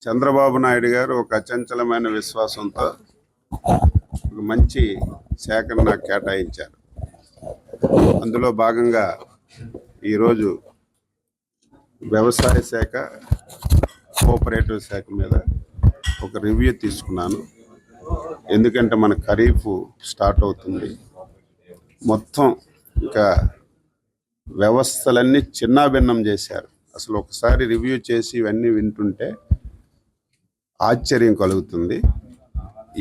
చంద్రబాబు నాయుడు గారు ఒక అచంచలమైన విశ్వాసంతో ఒక మంచి శాఖను నాకు కేటాయించారు. అందులో భాగంగా ఈరోజు వ్యవసాయ శాఖ, కోఆపరేటివ్ శాఖ మీద ఒక రివ్యూ తీసుకున్నాను. ఎందుకంటే మన ఖరీఫ్ స్టార్ట్ అవుతుంది. మొత్తం ఇంకా వ్యవస్థలన్నీ చిన్నాభిన్నం చేశారు. అసలు ఒకసారి రివ్యూ చేసి ఇవన్నీ వింటుంటే ఆశ్చర్యం కలుగుతుంది.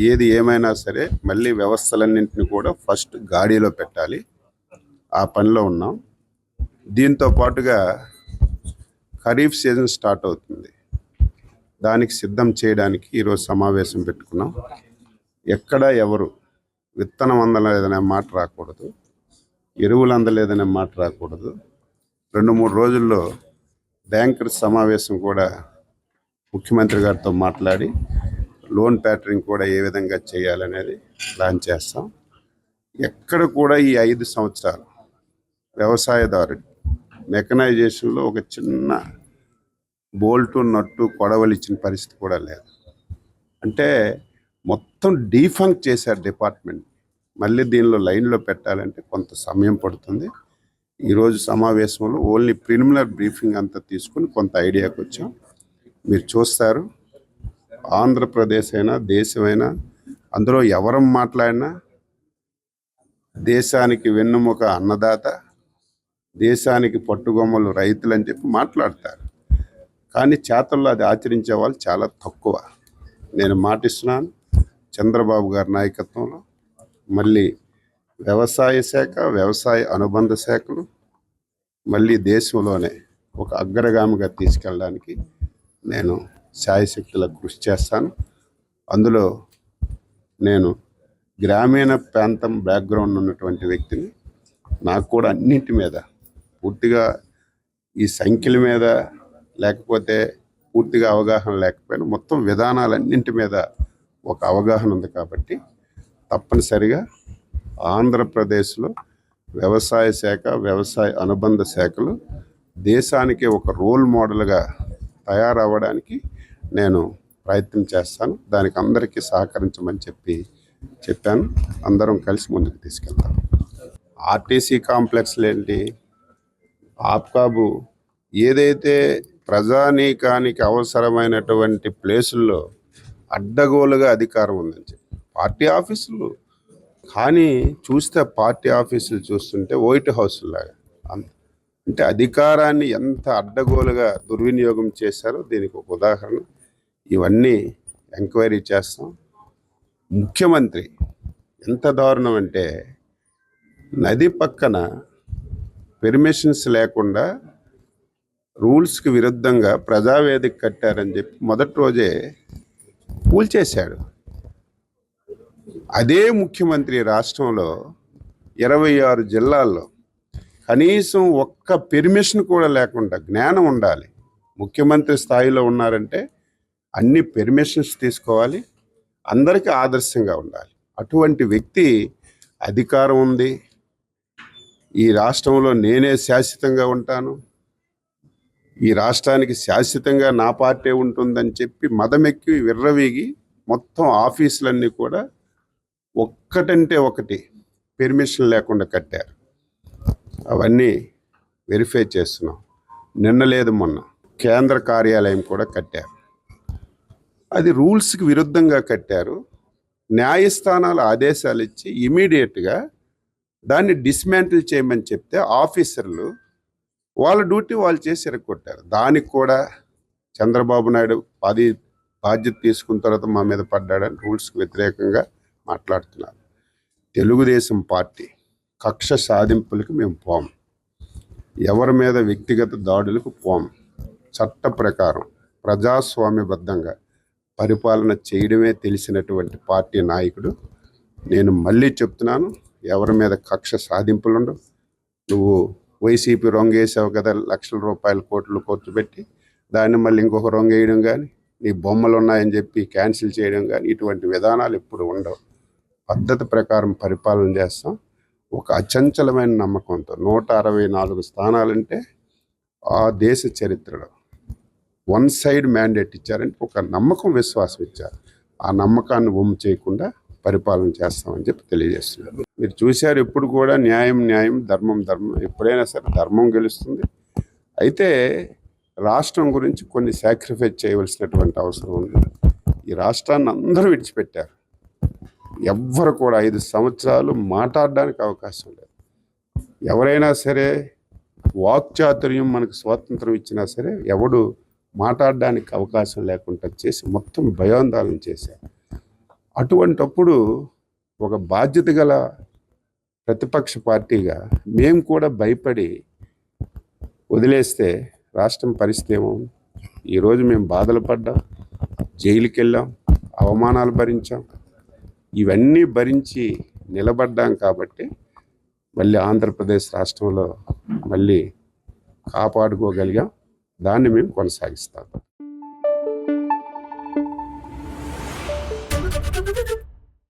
ఏది ఏమైనా సరే మళ్ళీ వ్యవస్థలన్నింటినీ కూడా ఫస్ట్ గాడిలో పెట్టాలి. ఆ పనిలో ఉన్నాం. దీంతో పాటుగా ఖరీఫ్ సీజన్ స్టార్ట్ అవుతుంది. దానికి సిద్ధం చేయడానికి ఈరోజు సమావేశం పెట్టుకున్నాం. ఎక్కడ ఎవరు విత్తనం అందలేదనే మాట రాకూడదు, ఎరువులు అందలేదనే మాట రాకూడదు. 2-3 రోజుల్లో బ్యాంకర్ సమావేశం కూడా ముఖ్యమంత్రి గారితో మాట్లాడి లోన్ ప్యాటర్నింగ్ కూడా ఏ విధంగా చేయాలనేది ప్లాన్ చేస్తాం. ఎక్కడ కూడా ఈ 5 సంవత్సరాలు వ్యవసాయదారుడు మెకనైజేషన్లో ఒక చిన్న బోల్టు నట్టు కొడవలు ఇచ్చిన పరిస్థితి కూడా లేదు. అంటే మొత్తం డీఫంక్ చేశారు డిపార్ట్మెంట్. మళ్ళీ దీనిలో లైన్లో పెట్టాలంటే కొంత సమయం పడుతుంది. ఈరోజు సమావేశంలో ఓన్లీ ప్రిలిమినరీ బ్రీఫింగ్ అంతా తీసుకుని కొంత ఐడియాకి వచ్చాం. మీరు చూస్తారు, ఆంధ్రప్రదేశ్ అయినా దేశమైనా అందులో ఎవరం మాట్లాడినా దేశానికి వెన్నుముక అన్నదాత, దేశానికి పట్టుగొమ్మలు రైతులు అని చెప్పి మాట్లాడతారు. కానీ చేతల్లో అది ఆచరించే వాళ్ళు చాలా తక్కువ. నేను మాటిస్తున్నాను, చంద్రబాబు గారి నాయకత్వంలో మళ్ళీ వ్యవసాయ శాఖ, వ్యవసాయ అనుబంధ శాఖలు మళ్ళీ దేశంలోనే ఒక అగ్రగామిగా తీసుకెళ్ళడానికి నేను శాయశక్తులకు కృషి చేస్తాను. అందులో నేను గ్రామీణ ప్రాంతం బ్యాక్గ్రౌండ్ ఉన్నటువంటి వ్యక్తిని. నాకు కూడా అన్నింటి మీద పూర్తిగా ఈ సంఖ్యల మీద లేకపోతే పూర్తిగా అవగాహన లేకపోయినా మొత్తం విధానాలన్నింటి మీద ఒక అవగాహన ఉంది. కాబట్టి తప్పనిసరిగా ఆంధ్రప్రదేశ్లో వ్యవసాయ శాఖ, వ్యవసాయ అనుబంధ శాఖలు దేశానికి ఒక రోల్ మోడల్గా తయారవ్వడానికి నేను ప్రయత్నం చేస్తాను. దానికి అందరికీ సహకరించమని చెప్పాను. అందరం కలిసి ముందుకు తీసుకెళ్తాం. ఆర్టీసీ కాంప్లెక్స్లు ఏంటి, ఆప్కాబు ఏదైతే ప్రజానీకానికి అవసరమైనటువంటి ప్లేసుల్లో అడ్డగోలుగా అధికారం ఉందని చెప్పి పార్టీ ఆఫీసులు, కానీ చూస్తే పార్టీ ఆఫీసులు చూస్తుంటే వైట్ హౌస్ లాగా. అంటే అధికారాన్ని ఎంత అడ్డగోలుగా దుర్వినియోగం చేశారో దీనికి ఒక ఉదాహరణ. ఇవన్నీ ఎంక్వైరీ చేస్తాం. ముఖ్యమంత్రి ఎంత దారుణం అంటే నది పక్కన పెర్మిషన్స్ లేకుండా రూల్స్కి విరుద్ధంగా ప్రజావేదిక కట్టారని చెప్పి మొదటి రోజే కూల్చేశాడు. అదే ముఖ్యమంత్రి రాష్ట్రంలో 26 జిల్లాల్లో కనీసం ఒక్క పెర్మిషన్ కూడా లేకుండా, జ్ఞానం ఉండాలి, ముఖ్యమంత్రి స్థాయిలో ఉన్నారంటే అన్ని పెర్మిషన్స్ తీసుకోవాలి, అందరికీ ఆదర్శంగా ఉండాలి. అటువంటి వ్యక్తి అధికారం ఉంది, ఈ రాష్ట్రంలో నేనే శాశ్వతంగా ఉంటాను, ఈ రాష్ట్రానికి శాశ్వతంగా నా పార్టీ ఉంటుందని చెప్పి మదమెక్కి విర్రవీగి మొత్తం ఆఫీసులన్నీ కూడా ఒక్కటంటే ఒకటి పెర్మిషన్ లేకుండా కట్టారు. అవన్నీ వెరిఫై చేస్తున్నాం. నిన్న లేదు మొన్న కేంద్ర కార్యాలయం కూడా కట్టారు. అది రూల్స్కి విరుద్ధంగా కట్టారు. న్యాయస్థానాలు ఆదేశాలు ఇచ్చి ఇమీడియట్గా దాన్ని డిస్మాంటిల్ చేయమని చెప్తే ఆఫీసర్లు వాళ్ళ డ్యూటీ వాళ్ళు చేసి ఎరగొట్టారు. దానికి కూడా చంద్రబాబు నాయుడు బాధ్యత తీసుకున్న తర్వాత మా మీద పడ్డాడని రూల్స్కి వ్యతిరేకంగా మాట్లాడుతున్నారు. తెలుగుదేశం పార్టీ కక్ష సాధింపులకు మేము పోం, ఎవరి మీద వ్యక్తిగత దాడులకు పోం. చట్ట ప్రకారం ప్రజాస్వామ్యబద్ధంగా పరిపాలన చేయడమే తెలిసినటువంటి పార్టీ నాయకుడు. నేను మళ్ళీ చెప్తున్నాను, ఎవరి మీద కక్ష సాధింపులుండవు. నువ్వు వైసీపీ రొంగేసావు కదా, లక్షల రూపాయల కోట్లు ఖర్చు పెట్టి దాన్ని మళ్ళీ ఇంకొక రొంగ వేయడం కానీ, నీ బొమ్మలు ఉన్నాయని చెప్పి క్యాన్సిల్ చేయడం కానీ, ఇటువంటి విధానాలు ఎప్పుడు ఉండవు. పద్ధతి ప్రకారం పరిపాలన చేస్తాం. ఒక అచంచలమైన నమ్మకంతో 164 స్థానాలంటే ఆ దేశ చరిత్రలో వన్ సైడ్ మ్యాండేట్ ఇచ్చారంటే ఒక నమ్మకం విశ్వాసం ఇచ్చారు. ఆ నమ్మకాన్ని వమ్ము చేయకుండా పరిపాలన చేస్తామని చెప్పి తెలియజేస్తున్నారు. మీరు చూశారు, ఎప్పుడు కూడా న్యాయం న్యాయం, ధర్మం ధర్మం, ఎప్పుడైనా సరే ధర్మం గెలుస్తుంది. అయితే రాష్ట్రం గురించి కొన్ని సాక్రిఫైస్ చేయవలసినటువంటి అవసరం ఉంది. ఈ రాష్ట్రాన్ని అందరూ విడిచిపెట్టారు. ఎవ్వరు కూడా 5 సంవత్సరాలు మాట్లాడడానికి అవకాశం లేదు. ఎవరైనా సరే వాక్చాతుర్యం మనకు స్వాతంత్రం ఇచ్చినా సరే ఎవడు మాట్లాడడానికి అవకాశం లేకుండా చేసి మొత్తం భయాందోళన చేశారు. అటువంటప్పుడు ఒక బాధ్యత గల ప్రతిపక్ష పార్టీగా మేము కూడా భయపడి వదిలేస్తే రాష్ట్రం పరిస్థితి ఏమో. ఈరోజు మేము బాధలు పడ్డాం, జైలుకి వెళ్ళాం, అవమానాలు భరించాం. ఇవన్నీ భరించి నిలబడ్డాం కాబట్టి మళ్ళీ ఆంధ్రప్రదేశ్ రాష్ట్రంలో మళ్ళీ కాపాడుకోగలిగాం. దాన్ని మేము కొనసాగిస్తాం.